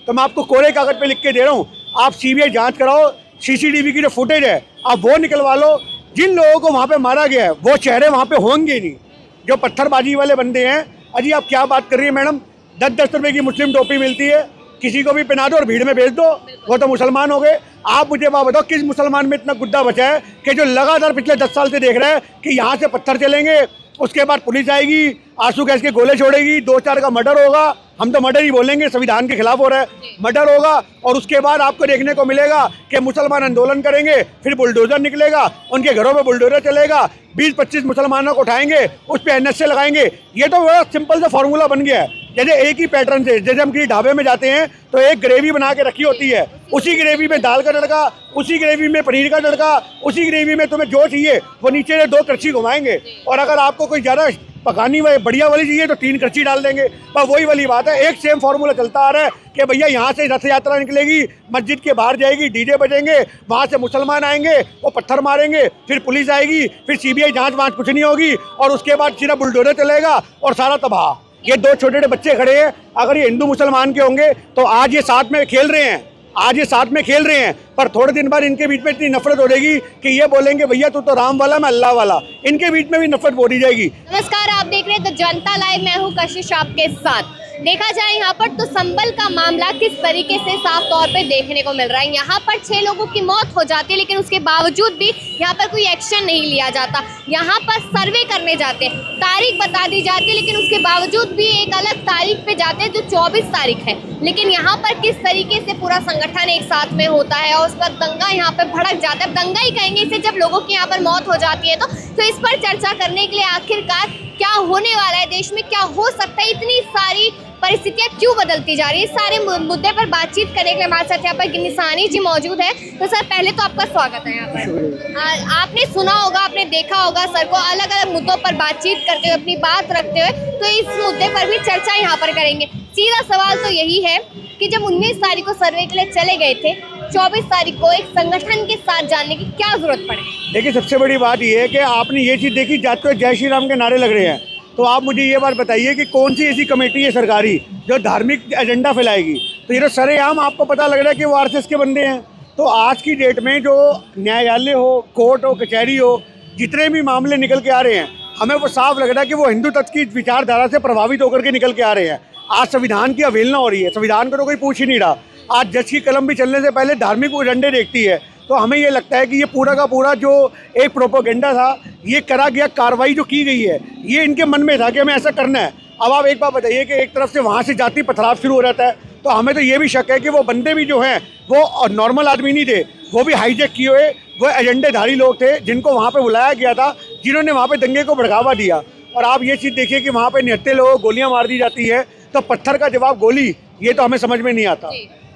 तो मैं आपको कोरे कागज पे लिख के दे रहा हूँ, आप सीबीआई जांच कराओ, सीसीटीवी की जो फुटेज है आप वो निकलवा लो। जिन लोगों को वहाँ पे मारा गया है वो चेहरे वहाँ पे होंगे नहीं, जो पत्थरबाजी वाले बंदे हैं। अजी आप क्या बात कर रही है मैडम, 10-10 रुपए की मुस्लिम टोपी मिलती है, किसी को भी पहना दो और भीड़ में भेज दो, वो तो मुसलमान हो गए। आप मुझे बात बताओ, किस मुसलमान में इतना गुद्दा बचा है कि जो लगातार पिछले 10 साल से देख रहा है कि यहाँ से पत्थर चलेंगे, उसके बाद पुलिस आएगी, आंसू गैस के गोले छोड़ेगी, 2-4 का मर्डर होगा, हम तो मर्डर ही बोलेंगे, संविधान के खिलाफ हो रहा है, मर्डर होगा, और उसके बाद आपको देखने को मिलेगा कि मुसलमान आंदोलन करेंगे, फिर बुलडोजर निकलेगा, उनके घरों में बुलडोजर चलेगा, 20-25 मुसलमानों को उठाएंगे, उस पर एनएसए लगाएंगे। ये तो बड़ा सिंपल सा फॉर्मूला बन गया है। जैसे एक ही पैटर्न से, जैसे हम किसी ढाबे में जाते हैं तो एक ग्रेवी बना के रखी होती है, उसी ग्रेवी में दाल का तड़का, उसी ग्रेवी में पनीर का तड़का, उसी ग्रेवी में तुम्हें जो चाहिए वो नीचे से 2 करछी घुमाएंगे, और अगर आपको कोई ज़्यादा पकानी बढ़िया वाली चाहिए तो 3 करछी डाल देंगे। पर वही वाली बात है, एक सेम फार्मूला चलता आ रहा है कि भैया यहाँ से रथ यात्रा निकलेगी, मस्जिद के बाहर जाएगी, डीजे बजेंगे, वहाँ से मुसलमान आएंगे, वो पत्थर मारेंगे, फिर पुलिस आएगी, फिर सीबीआई जांच कुछ नहीं होगी, और उसके बाद सीधा बुलडोजर चलेगा और सारा तबाह। ये 2 छोटे-छोटे बच्चे खड़े हैं, अगर ये हिंदू मुसलमान के होंगे तो आज ये साथ में खेल रहे हैं, पर थोड़े दिन बाद इनके बीच में इतनी नफरत हो जाएगी कि ये बोलेंगे भैया तू तो राम वाला, मैं अल्लाह वाला, इनके बीच में भी नफरत बोली जाएगी। नमस्कार, आप देख रहे हैं द जनता लाइव, मैं हूं कशिश आपके साथ। देखा जाए यहाँ पर तो संभल का मामला किस तरीके से साफ तौर पे देखने को मिल रहा है। यहाँ पर 6 लोगों की मौत हो जाती है, लेकिन उसके बावजूद भी यहाँ पर कोई एक्शन नहीं लिया जाता। यहाँ पर सर्वे करने जाते हैं, तारीख बता दी जाती है, लेकिन उसके बावजूद भी एक अलग तारीख पे जाते हैं जो 24 तारीख है। लेकिन यहाँ पर किस तरीके से पूरा संगठन एक साथ में होता है और उस पर दंगा यहाँ पर भड़क जाता है, दंगा ही कहेंगे इसे जब लोगों की यहाँ पर मौत हो जाती है। तो इस पर चर्चा करने के लिए आखिरकार क्या होने वाला है देश में, क्या हो सकता है, इतनी सारी परिस्थितियाँ क्यों बदलती जा रही है, इस सारे मुद्दे पर बातचीत करने के लिए हमारे साथ यहाँ पर निशानी जी मौजूद है। तो सर पहले तो आपका स्वागत है यहाँ पर। आपने सुना होगा, आपने देखा होगा सर को अलग अलग मुद्दों पर बातचीत करते हुए, अपनी बात रखते हुए, तो इस मुद्दे पर भी चर्चा यहाँ पर करेंगे। सीधा सवाल तो यही है कि जब 19 तारीख को सर्वे के लिए चले गए थे, 24 तारीख को एक संगठन के साथ जाने की क्या जरूरत पड़े? देखिए सबसे बड़ी बात यह है कि आपने ये चीज़ देखी, जाते हुए जय श्री राम के नारे लग रहे हैं, तो आप मुझे ये बात बताइए कि कौन सी ऐसी कमेटी है सरकारी जो धार्मिक एजेंडा फैलाएगी? तो ये तो सरेआम आपको पता लग रहा है कि वो आरएसएस के बंदे हैं। तो आज की डेट में जो न्यायालय हो, कोर्ट हो, कचहरी हो, जितने भी मामले निकल के आ रहे हैं, हमें वो साफ लग रहा है कि वो हिंदू तत्व की विचारधारा से प्रभावित होकर के निकल के आ रहे हैं। आज संविधान की अवहेलना हो रही है, संविधान को तो कोई पूछ ही नहीं रहा। आज जज की कलम भी चलने से पहले धार्मिक एजेंडे देखती है। तो हमें ये लगता है कि ये पूरा का पूरा जो एक प्रोपोगेंडा था, ये करा गया कार्रवाई जो की गई है, ये इनके मन में था कि हमें ऐसा करना है। अब आप एक बात बताइए कि एक तरफ से वहाँ से जाति पथराव शुरू हो जाता है, तो हमें तो ये भी शक है कि वो बंदे भी जो हैं वो नॉर्मल आदमी नहीं थे, वो भी हाईजैक किए हुए वो एजेंडेधारी लोग थे, जिनको वहाँ पे बुलाया गया था, जिन्होंने वहाँ पे दंगे को बढ़ावा दिया। और आप ये चीज़ देखिए कि वहाँ पे निहत्थे लोगों को गोलियाँ मार दी जाती है, तो पत्थर का जवाब गोली, ये तो हमें समझ में नहीं आता।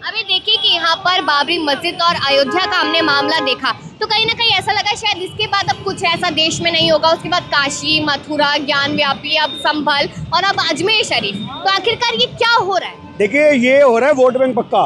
अभी देखिए कि यहाँ पर बाबरी मस्जिद और अयोध्या का हमने मामला देखा, तो कहीं ना कहीं ऐसा लगा शायद इसके बाद अब कुछ ऐसा देश में नहीं होगा। उसके बाद काशी, मथुरा, ज्ञानव्यापी, अब संभल और अब अजमेर शरीफ, तो आखिरकार ये क्या हो रहा है? देखिए ये हो रहा है वोट बैंक पक्का।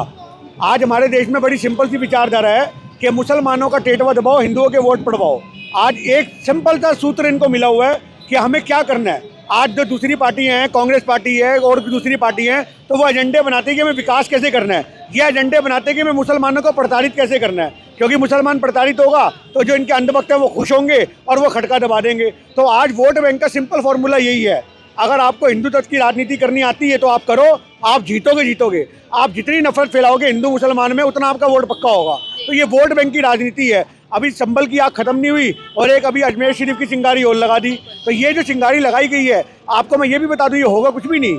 आज हमारे देश में बड़ी सिंपल सी विचारधारा है कि मुसलमानों का टेटवा दबाओ, हिंदुओं के वोट पड़वाओ। आज एक सिंपल सा सूत्र इनको मिला हुआ है कि हमें क्या करना है। आज जो दूसरी पार्टियां हैं, कांग्रेस पार्टी है और दूसरी पार्टी हैं, तो वो एजेंडे बनाते हैं कि हमें विकास कैसे करना है, ये एजेंडे बनाते हैं कि हमें मुसलमानों को प्रताड़ित कैसे करना है, क्योंकि मुसलमान प्रताड़ित होगा तो जो इनके अंधभक्त हैं वो खुश होंगे और वो खटका दबा देंगे। तो आज वोट बैंक का सिंपल फॉर्मूला यही है, अगर आपको हिंदू तत्व की राजनीति करनी आती है तो आप करो, आप जीतोगे। आप जितनी नफरत फैलाओगे हिंदू मुसलमान में, उतना आपका वोट पक्का होगा। तो ये वोट बैंक की राजनीति है। अभी संभल की आग खत्म नहीं हुई और एक अभी अजमेर शरीफ की चिंगारी और लगा दी। तो ये जो चिंगारी लगाई गई है, आपको मैं ये भी बता दूं, ये होगा कुछ भी नहीं।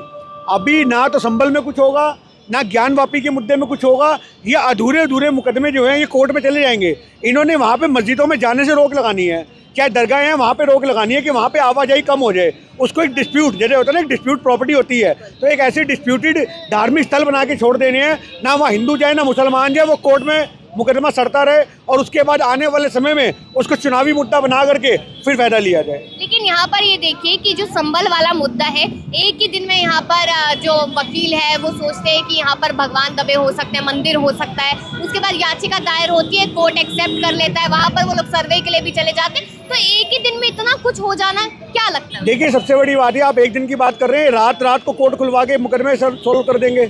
अभी ना तो संभल में कुछ होगा, ना ज्ञानवापी के मुद्दे में कुछ होगा। ये अधूरे मुकदमे जो हैं ये कोर्ट में चले जाएंगे। इन्होंने वहाँ पे मस्जिदों में जाने से रोक लगानी है, चाहे दरगाहें हैं वहाँ पे रोक लगानी है कि वहाँ पे आवाजाही कम हो जाए। उसको एक डिस्प्यूट, जैसे होता है ना, एक डिस्प्यूट प्रॉपर्टी होती है, तो एक ऐसे डिस्प्यूटेड धार्मिक स्थल बना के छोड़ देने हैं, ना वहाँ हिंदू जाए ना मुसलमान जाए, वो कोर्ट में मुकदमा सड़ता रहे और उसके बाद आने वाले समय में उसको चुनावी मुद्दा बना करके फिर फायदा लिया जाए। लेकिन यहाँ पर ये देखिए कि जो संभल वाला मुद्दा है, एक ही दिन में यहाँ पर जो वकील है वो सोचते हैं कि यहाँ पर भगवान दबे हो सकते हैं, मंदिर हो सकता है, उसके बाद याचिका दायर होती है, कोर्ट एक्सेप्ट कर लेता है, वहाँ पर वो लोग सर्वे के लिए भी चले जाते हैं। तो एक ही दिन में इतना कुछ हो जाना क्या लगता है? देखिए सबसे बड़ी बात है, आप एक दिन की बात कर रहे हैं, रात को कोर्ट खुलवा के मुकदमे सोल्व कर देंगे।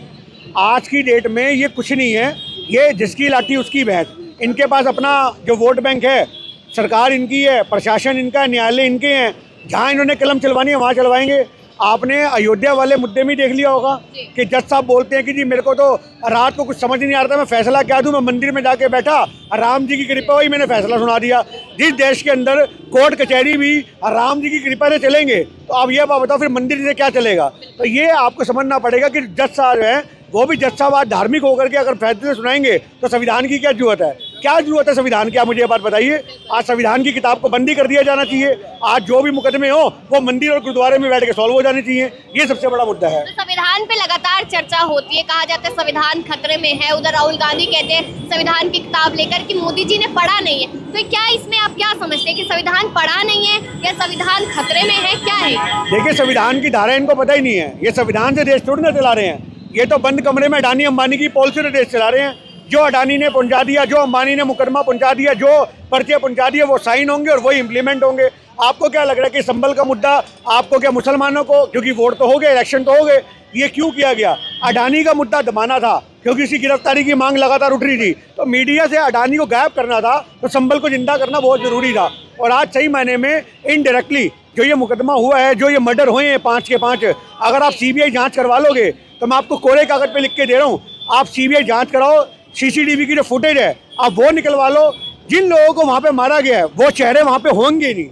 आज की डेट में ये कुछ नहीं है, ये जिसकी लाठी उसकी भैंस। इनके पास अपना जो वोट बैंक है, सरकार इनकी है, प्रशासन इनका है, न्यायालय इनके हैं, जहाँ इन्होंने कलम चलवानी है वहाँ चलवाएंगे। आपने अयोध्या वाले मुद्दे में देख लिया होगा कि जज साहब बोलते हैं कि जी मेरे को तो रात को कुछ समझ नहीं आ रहा था, मैं फैसला क्या दूं, मैं मंदिर में जाके बैठा, राम जी की कृपा हुई, मैंने फैसला सुना दिया। जिस देश के अंदर कोर्ट कचहरी भी राम जी की कृपा से चलेंगे, तो आप ये बात बताओ फिर मंदिर से क्या चलेगा। तो ये आपको समझना पड़ेगा कि जज साहब हैं, वो भी जज साहब आज धार्मिक होकर के अगर फैसले सुनाएंगे तो संविधान की क्या जरूरत है, क्या जरूरत है संविधान की, आप मुझे ये बात बताइए। आज संविधान की किताब को बंदी कर दिया जाना चाहिए। आज जो भी मुकदमे हो वो मंदिर और गुरुद्वारे में बैठ के सॉल्व हो जाने चाहिए, ये सबसे बड़ा मुद्दा है। तो संविधान पे लगातार चर्चा होती है, कहा जाता है संविधान खतरे में है। उधर राहुल गांधी कहते हैं संविधान की किताब लेकर कि मोदी जी ने पढ़ा नहीं है। तो क्या इसमें आप क्या समझते हैं कि संविधान पढ़ा नहीं है या संविधान खतरे में है, क्या है? देखिए, संविधान की धारा इनको पता ही नहीं है। ये संविधान से देश थोड़ी ना चला रहे हैं, ये तो बंद कमरे में अडानी अंबानी की पॉलिसी से देश चला रहे हैं। जो अडानी ने पहुंचा दिया, जो अंबानी ने मुकदमा पहुंचा दिया, जो पर्चे पहुंचा दिए, वो साइन होंगे और वही इम्प्लीमेंट होंगे। आपको क्या लग रहा है कि संभल का मुद्दा आपको क्या मुसलमानों को, क्योंकि वोट तो हो गए, इलेक्शन तो हो गए, ये क्यों किया गया? अडानी का मुद्दा दबाना था क्योंकि इसकी गिरफ्तारी की मांग लगातार उठ रही थी, तो मीडिया से अडानी को गायब करना था, तो संभल को जिंदा करना बहुत जरूरी था। और आज सही मायने में इनडायरेक्टली जो ये मुकदमा हुआ है, जो ये मर्डर हुए हैं 5 के 5, अगर आप सीबीआई जांच करवा लोगे तो मैं आपको कोरे कागज पे लिख के दे रहा हूँ, आप सीबीआई जांच कराओ, सीसीटीवी की जो फुटेज है आप वो निकलवा लो। जिन लोगों को वहाँ पे मारा गया है वो चेहरे वहाँ पे होंगे नहीं,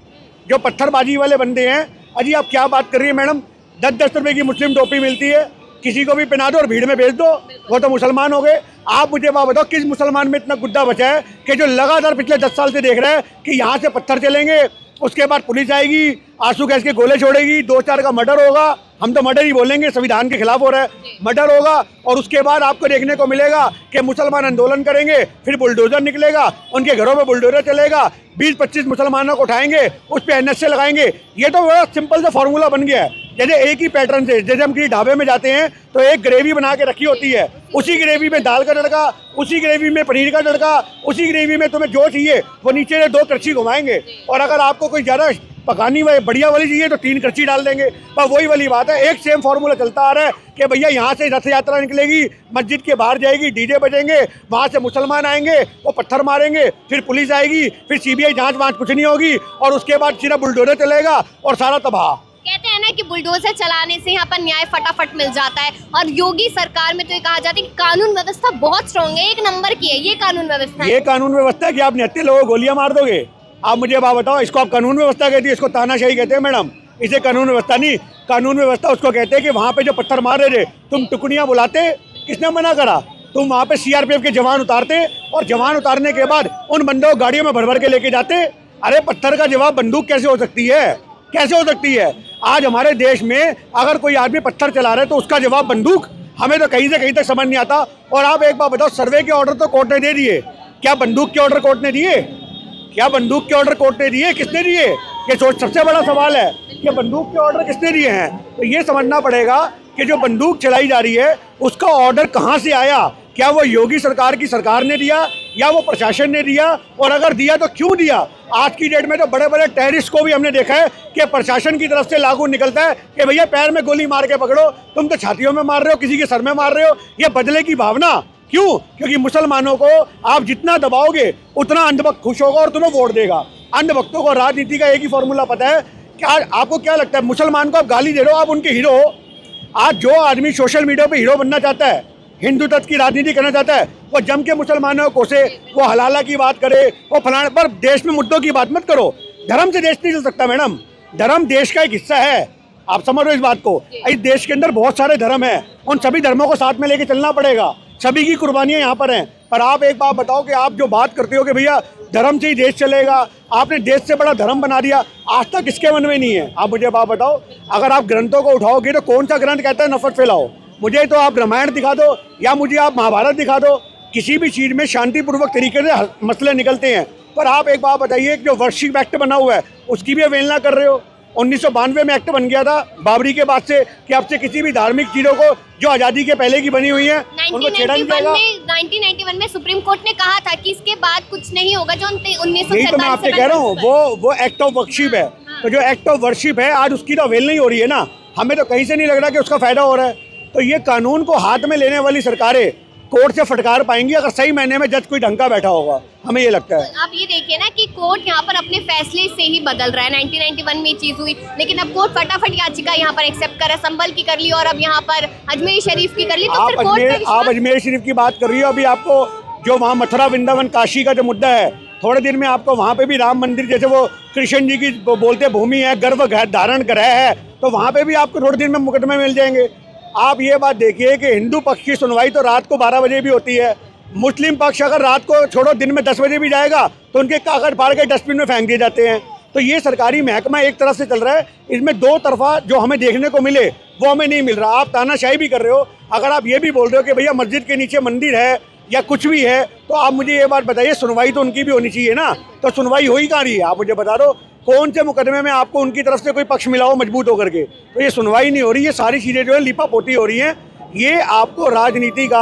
जो पत्थरबाजी वाले बंदे हैं। अजी आप क्या बात कर रही है मैडम, 10-10 रुपए की मुस्लिम टोपी मिलती है, किसी को भी पहना दो और भीड़ में भेज दो, वो तो मुसलमान हो गए। आप मुझे बात बताओ, किस मुसलमान में इतना गुद्दा बचा है कि जो लगातार पिछले 10 साल से देख रहा है कि यहाँ से पत्थर चलेंगे, उसके बाद पुलिस आएगी, आंसू गैस के गोले छोड़ेगी, 2-4 का मर्डर होगा, हम तो मर्डर ही बोलेंगे, संविधान के खिलाफ हो रहा है, मर्डर होगा, और उसके बाद आपको देखने को मिलेगा कि मुसलमान आंदोलन करेंगे, फिर बुलडोजर निकलेगा, उनके घरों में बुलडोजर चलेगा, 20-25 मुसलमानों को उठाएंगे, उस पर एनएसए लगाएंगे। ये तो बड़ा सिंपल सा फॉर्मूला बन गया है। जैसे एक ही पैटर्न से, जैसे हम किसी ढाबे में जाते हैं तो एक ग्रेवी बना के रखी होती है, उसी ग्रेवी में दाल का तड़का, उसी ग्रेवी में पनीर का तड़का, उसी ग्रेवी में तुम्हें जो चाहिए वो नीचे से 2 कड़छी घुमाएंगे, और अगर आपको कोई ज़्यादा पकानी वाली बढ़िया वाली चाहिए तो 3 कड़छी डाल देंगे। पर वही वाली बात है, एक सेम फार्मूला चलता आ रहा है कि भैया यहाँ से रथ यात्रा निकलेगी, मस्जिद के बाहर जाएगी, डीजे बजेंगे, वहाँ से मुसलमान आएंगे, वो पत्थर मारेंगे, फिर पुलिस आएगी, फिर सीबीआई जांच कुछ नहीं होगी, और उसके बाद सिर्फ बुलडोजर चलेगा और सारा तबाह। कहते हैं ना कि बुलडोजर चलाने से यहाँ पर न्याय फटाफट मिल जाता है, और योगी सरकार में तो ये कहा जाता है कि कानून व्यवस्था बहुत स्ट्रांग है, 1 नंबर की है ये कानून व्यवस्था। ये कानून व्यवस्था है कि आप निहत्थे लोगों को गोलियां मार दोगे? आप मुझे बात बताओ, इसको आप कानून व्यवस्था कहती है? इसको तानाशाही कहते हैं मैडम, इसे कानून व्यवस्था नहीं। कानून व्यवस्था उसको कहते हैं कि वहाँ पे जो पत्थर मार रहे थे तुम टुकड़ियाँ बुलाते, किसने मना करा? तुम वहाँ पे सीआरपीएफ के जवान उतारते, और जवान उतारने के बाद उन बंदों को गाड़ियों में भर भर के लेके जाते। अरे पत्थर का जवाब बंदूक कैसे हो सकती है? कैसे हो सकती है? आज हमारे देश में अगर कोई आदमी पत्थर चला रहा है तो उसका जवाब बंदूक, हमें तो कहीं से कहीं तक समझ नहीं आता। और आप एक बात बताओ, सर्वे के ऑर्डर तो कोर्ट ने दे दिए, क्या बंदूक के ऑर्डर कोर्ट ने दिए? क्या बंदूक के ऑर्डर कोर्ट ने दिए? किसने दिए? ये सबसे बड़ा सवाल है कि बंदूक के ऑर्डर किसने दिए हैं। तो ये समझना पड़ेगा कि जो बंदूक चलाई जा रही है उसका ऑर्डर कहाँ से आया? क्या वो योगी सरकार की सरकार ने दिया या वो प्रशासन ने दिया? और अगर दिया तो क्यों दिया? आज की डेट में तो बड़े बड़े टेररिस्ट को भी हमने देखा है कि प्रशासन की तरफ से लागू निकलता है कि भैया पैर में गोली मार के पकड़ो, तुम तो छातियों में मार रहे हो, किसी के सर में मार रहे हो। ये बदले की भावना क्यों? क्योंकि मुसलमानों को आप जितना दबाओगे उतना अंधभक्त खुश होगा और तुम्हें वोट देगा। अंधभक्तों को राजनीति का एक ही फॉर्मूला पता है। क्या आपको क्या लगता है, मुसलमान को आप गाली दे रहे हो, आप उनके हीरो हो? आज जो आदमी सोशल मीडिया पे हीरो बनना चाहता है, हिंदू तत्व की राजनीति करना चाहता है, वो जम के मुसलमानों को से वो हलाला की बात करे, वो फलाने पर देश में मुद्दों की बात मत करो। धर्म से देश नहीं चल सकता मैडम, धर्म देश का एक हिस्सा है, आप समझ रहे हो इस बात को। इस देश के अंदर बहुत सारे धर्म हैं, उन सभी धर्मों को साथ में लेके चलना पड़ेगा, सभी की कुर्बानियां यहाँ पर हैं। पर आप एक बात बताओ कि आप जो बात करते हो कि भैया धर्म से ही देश चलेगा, आपने देश से बड़ा धर्म बना दिया, आज तक किसके मन में नहीं है? आप मुझे बात बताओ। अगर आप ग्रंथों को उठाओगे तो कौन सा ग्रंथ कहता है नफरत फैलाओ? मुझे तो आप रामायण दिखा दो या मुझे आप महाभारत दिखा दो, किसी भी चीज़ में शांतिपूर्वक तरीके से मसले निकलते हैं। पर आप एक बात बताइए, जो वर्षिप एक्ट बना हुआ है उसकी भी अवहेलना कर रहे हो। 1992 में एक्ट बन गया था बाबरी के बाद से कि आपसे किसी भी धार्मिक चीज़ों को जो आज़ादी के पहले की बनी हुई है उनको छेड़ा नहीं जाएगा। 1991 में सुप्रीम कोर्ट ने कहा था कि इसके बाद कुछ नहीं होगा, जो 1947 यही तो मैं आपसे कह रहा हूँ, वो एक्ट ऑफ वर्शिप है। तो जो एक्ट ऑफ वर्शिप है आज उसकी तो अवेल नहीं हो रही है ना, हमें तो कहीं से नहीं लग रहा कि उसका फायदा हो रहा है। तो ये कानून को हाथ में लेने वाली सरकारें कोर्ट से फटकार पाएंगी अगर सही मायने में जज कोई ढंग का बैठा होगा, हमें ये लगता है। आप ये देखिए ना कि कोर्ट यहाँ पर अपने फैसले से ही बदल रहा है। 1991 में ये चीज हुई, लेकिन अब कोर्ट फटाफट याचिका यहाँ पर एक्सेप्ट करा, संभल की कर ली और अब यहाँ पर अजमेर शरीफ की कर ली। तो फिर कोर्ट में आप अजमेर शरीफ की बात कर रही हो, अभी आपको जो वहाँ मथुरा वृंदावन काशी का जो मुद्दा है, थोड़े दिन में आपको वहाँ पे भी राम मंदिर जैसे वो कृष्ण जी की बोलते भूमि है, गर्भ धारण ग्रह है, तो वहाँ पे भी आपको थोड़े दिन में मुकदमे मिल जाएंगे। आप ये बात देखिए कि हिंदू पक्ष की सुनवाई तो रात को 12 बजे भी होती है, मुस्लिम पक्ष अगर रात को छोड़ो दिन में 10 बजे भी जाएगा तो उनके कागज फाड़ के डस्टबिन में फेंक दिए जाते हैं। तो ये सरकारी महकमा एक तरफ से चल रहा है, इसमें दो तरफा जो हमें देखने को मिले वो हमें नहीं मिल रहा। आप तानाशाही भी कर रहे हो, अगर आप ये भी बोल रहे हो कि भैया मस्जिद के नीचे मंदिर है या कुछ भी है, तो आप मुझे ये बात बताइए, सुनवाई तो उनकी भी होनी चाहिए ना। तो सुनवाई हो ही कहाँ रही है, आप मुझे बता दो कौन से मुकदमे में आपको उनकी तरफ से कोई पक्ष मिला हो मजबूत होकर के। तो ये सुनवाई नहीं हो रही, ये सारी चीज़ें जो है लिपा पोती हो रही हैं। ये आपको राजनीति का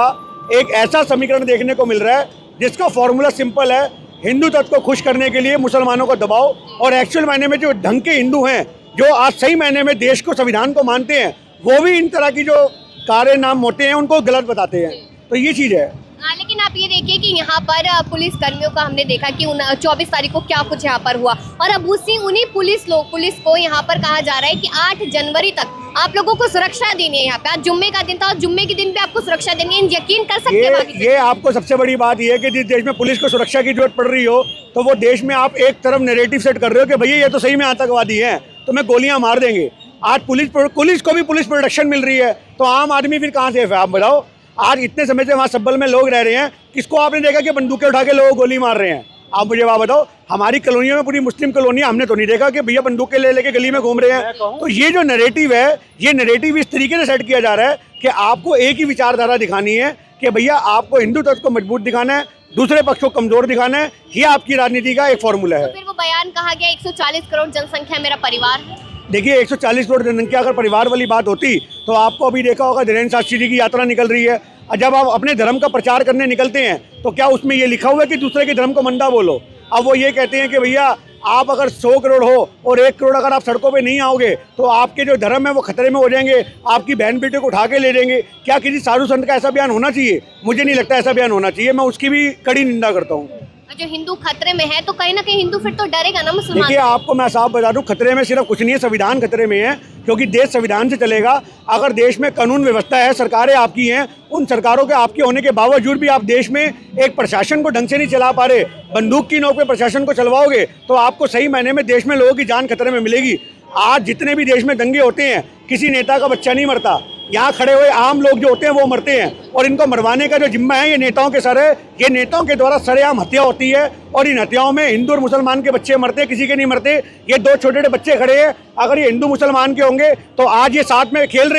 एक ऐसा समीकरण देखने को मिल रहा है जिसका फॉर्मूला सिंपल है, हिंदू तत्व को खुश करने के लिए मुसलमानों को दबाओ, और एक्चुअल मायने में जो ढंग के हिंदू हैं, जो आज सही मायने में देश को संविधान को मानते हैं, वो भी इन तरह की जो कार्य नाम होते हैं उनको गलत बताते हैं। तो ये चीज़ है। लेकिन आप ये देखिए कि यहाँ पर पुलिस कर्मियों का हमने देखा कि 24 तारीख को क्या कुछ यहाँ पर हुआ, और अब उन्हीं पुलिस को यहाँ पर कहा जा रहा है कि 8 जनवरी तक आप लोगों को सुरक्षा देनी है। यहाँ पे आज जुम्मे का दिन था और जुम्मे के दिन पे आपको सुरक्षा देनी है, यकीन कर सकते हैं। ये आपको सबसे बड़ी बात ये है कि जिस देश में पुलिस को सुरक्षा की जरूरत पड़ रही हो, तो वो देश में आप एक तरफ नैरेटिव सेट कर रहे हो कि भैया ये तो सही में आतंकवादी है, तो मैं गोलियां मार देंगे। आज पुलिस को भी पुलिस प्रोटेक्शन मिल रही है, तो आम आदमी फिर कहाँ सेफ है, आप बताओ। आज इतने समय से वहाँ सब्बल में लोग रह रहे हैं, किसको आपने देखा कि बंदूकें उठा के लोगों को गोली मार रहे हैं? आप मुझे बात बताओ। हमारी कॉलोनियों में, पूरी मुस्लिम कॉलोनी, हमने तो नहीं देखा कि भैया बंदूकें ले लेके गली में घूम रहे हैं। तो ये जो नैरेटिव है, ये नैरेटिव इस तरीके से सेट किया जा रहा है कि आपको एक ही विचारधारा दिखानी है कि भैया आपको हिंदू तत्व को मजबूत दिखाना है, दूसरे पक्ष को कमजोर दिखाना है। ये आपकी राजनीति का एक फॉर्मूला है। तो फिर वो बयान कहा गया 140 करोड़ जनसंख्या मेरा परिवार है। देखिए 140 करोड़ जनसंख्या अगर परिवार वाली बात होती तो आपको अभी देखा होगा धीरेन्द्र शास्त्री जी की यात्रा निकल रही है। जब आप अपने धर्म का प्रचार करने निकलते हैं तो क्या उसमें ये लिखा हुआ है कि दूसरे के धर्म को मंदा बोलो? अब वो ये कहते हैं कि भैया आप अगर 100 करोड़ हो और 1 करोड़ अगर आप सड़कों पे नहीं आओगे तो आपके जो धर्म है वो खतरे में हो जाएंगे, आपकी बहन बेटे को उठा के ले जाएंगे। क्या किसी साधु संत का ऐसा बयान होना चाहिए? मुझे नहीं लगता ऐसा बयान होना चाहिए, मैं उसकी भी कड़ी निंदा करता हूँ। जो हिंदू खतरे में है तो कहीं ना कहीं हिंदू फिर तो डरेगा ना मुसलमान। देखिए आपको मैं साफ बता दूं, खतरे में सिर्फ कुछ नहीं है, संविधान खतरे में है, क्योंकि देश संविधान से चलेगा। अगर देश में कानून व्यवस्था है, सरकारें आपकी हैं, उन सरकारों के आपके होने के बावजूद भी आप देश में एक प्रशासन को ढंग से नहीं चला पा रहे, बंदूक की नोक पे प्रशासन को चलवाओगे तो आपको सही मायने में देश में लोगों की जान खतरे में मिलेगी। आज जितने भी देश में दंगे होते हैं, किसी नेता का बच्चा नहीं मरता, यहाँ खड़े हुए आम लोग जो होते हैं वो मरते हैं, और इनको मरवाने का जो जिम्मा है ये नेताओं के सर है। ये नेताओं के द्वारा सरेआम हत्या होती है, और इन हत्याओं में हिंदू और मुसलमान के बच्चे मरते हैं, किसी के नहीं मरते। ये 2 छोटे छोटे बच्चे खड़े हैं, अगर ये हिंदू मुसलमान के होंगे तो आज ये साथ में खेल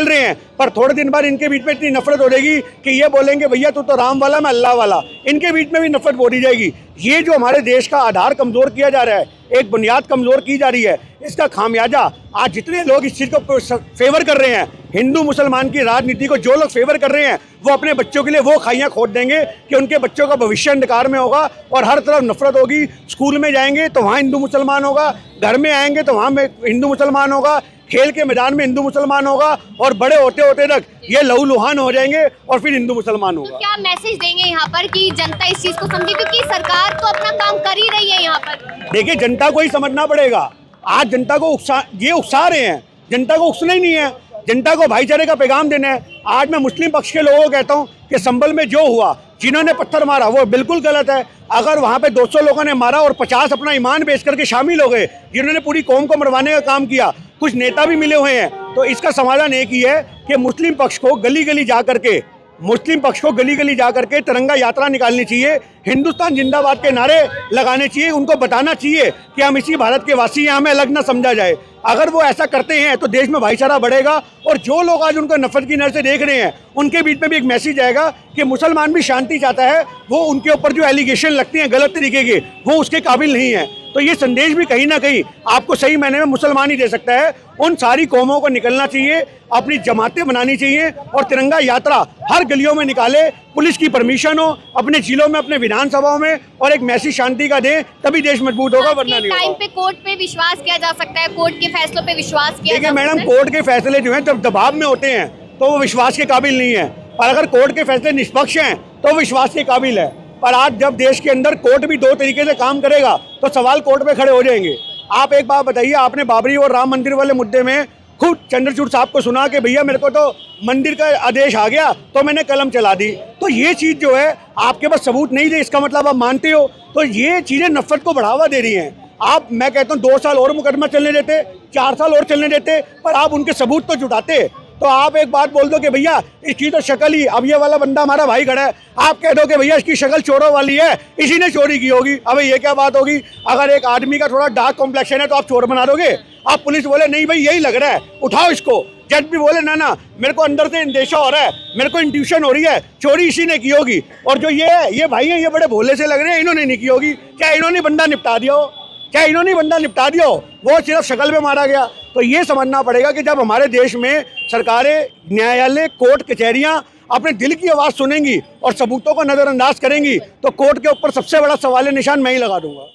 रहे हैं, पर थोड़े दिन बाद इनके बीच में इतनी नफरत हो जाएगी कि ये बोलेंगे भैया तू तो राम वाला, मैं अल्लाह वाला। इनके बीच में भी नफरत बोली जाएगी। ये जो हमारे देश का आधार कमज़ोर किया जा रहा है, एक बुनियाद कमज़ोर की जा रही है, इसका खामियाजा आज जितने लोग इस चीज़ को फेवर कर रहे हैं, हिंदू मुसलमान की राजनीति को जो लोग फेवर कर रहे हैं, वो अपने बच्चों के लिए वो खाइयाँ खोद देंगे कि उनके बच्चों का भविष्य अंधकार में होगा और हर तरफ नफरत होगी। स्कूल में जाएंगे तो वहाँ हिंदू मुसलमान होगा, घर में आएंगे तो वहाँ हिंदू मुसलमान होगा, खेल के मैदान में हिंदू मुसलमान होगा, और बड़े होते होते तक ये लहूलुहान हो जाएंगे और फिर हिंदू मुसलमान होगा। तो क्या मैसेज देंगे यहाँ पर कि जनता इस चीज को समझे, क्योंकि सरकार तो अपना काम कर ही रही है यहाँ पर? देखिए जनता को ही समझना पड़ेगा। आज जनता को उकसा रहे हैं, जनता को उकसना ही नहीं है, जनता को भाईचारे का पैगाम देना है। आज मैं मुस्लिम पक्ष के लोगों को कहता हूँ कि संभल में जो हुआ, जिन्होंने पत्थर मारा वो बिल्कुल गलत है। अगर वहाँ पे 200 लोगों ने मारा और 50 अपना ईमान बेच करके शामिल हो गए, जिन्होंने पूरी कौम को मरवाने का काम किया, कुछ नेता भी मिले हुए हैं, तो इसका समाधान एक ही है कि मुस्लिम पक्ष को गली गली जा करके तिरंगा यात्रा निकालनी चाहिए, हिंदुस्तान जिंदाबाद के नारे लगाने चाहिए, उनको बताना चाहिए कि हम इसी भारत के वासी हैं, हमें अलग ना समझा जाए। अगर वो ऐसा करते हैं तो देश में भाईचारा बढ़ेगा, और जो लोग आज उनको नफरत की नज़र से देख रहे हैं उनके बीच में भी एक मैसेज आएगा कि मुसलमान भी शांति चाहता है, वो उनके ऊपर जो एलिगेशन लगते हैं गलत तरीके के, वो उसके काबिल नहीं है। तो तो ये संदेश भी कहीं ना कहीं आपको सही मायने में मुसलमान ही दे सकता है। उन सारी कौमों को निकलना चाहिए, अपनी जमातें बनानी चाहिए और तिरंगा यात्रा हर गलियों में निकाले, पुलिस की परमिशन हो, अपने जिलों में, अपने विधानसभाओं में, और एक मैसेज शांति का दें, तभी देश मजबूत होगा, वरना नहीं टाइम होगा। पे कोर्ट पे विश्वास किया जा सकता है, कोर्ट के फैसलों पे विश्वास किया देखिए जा मैडम, सकता है। कोर्ट के फैसले जो हैं जब दबाव में होते हैं तो वो विश्वास के काबिल नहीं है, और अगर कोर्ट के फैसले निष्पक्ष हैं तो विश्वास के काबिल है। पर आज जब देश के अंदर कोर्ट भी दो तरीके से काम करेगा तो सवाल कोर्ट पे खड़े हो जाएंगे। आप एक बात बताइए, आपने बाबरी और राम मंदिर वाले मुद्दे में खुद चंद्रचूड़ साहब को सुना कि भैया मेरे को तो मंदिर का आदेश आ गया तो मैंने कलम चला दी। तो ये चीज़ जो है आपके पास सबूत नहीं थे, इसका मतलब आप मानते हो, तो ये चीज़ें नफरत को बढ़ावा दे रही हैं। आप, मैं कहता हूँ 2 साल और मुकदमा चलने देते, 4 साल और चलने देते, पर आप उनके सबूत तो जुटाते। तो आप एक बात बोल दो कि भैया इसकी तो शक्ल ही, अब ये वाला बंदा हमारा भाई खड़ा है, आप कह दो कि भैया इसकी शक्ल चोरों वाली है, इसी ने चोरी की होगी। अब ये क्या बात होगी? अगर एक आदमी का थोड़ा डार्क कॉम्प्लेक्शन है तो आप चोर बना दोगे? आप पुलिस बोले नहीं भाई यही लग रहा है, उठाओ इसको। जज भी बोले ना ना, मेरे को अंदर से इंदेशा हो रहा है, मेरे को इंट्यूशन हो रही है, चोरी इसी ने की होगी। और जो ये भाई हैं, ये बड़े भोले से लग रहे हैं, इन्होंने नहीं की होगी। क्या इन्होंने बंदा निपटा दिया हो? क्या इन्होंने बंदा निपटा दिया हो? वो सिर्फ शक्ल में मारा गया। तो ये समझना पड़ेगा कि जब हमारे देश में सरकारें, न्यायालय, कोर्ट, कचहरियां अपने दिल की आवाज़ सुनेंगी और सबूतों को नज़रअंदाज करेंगी तो कोर्ट के ऊपर सबसे बड़ा सवाल निशान मैं ही लगा दूंगा।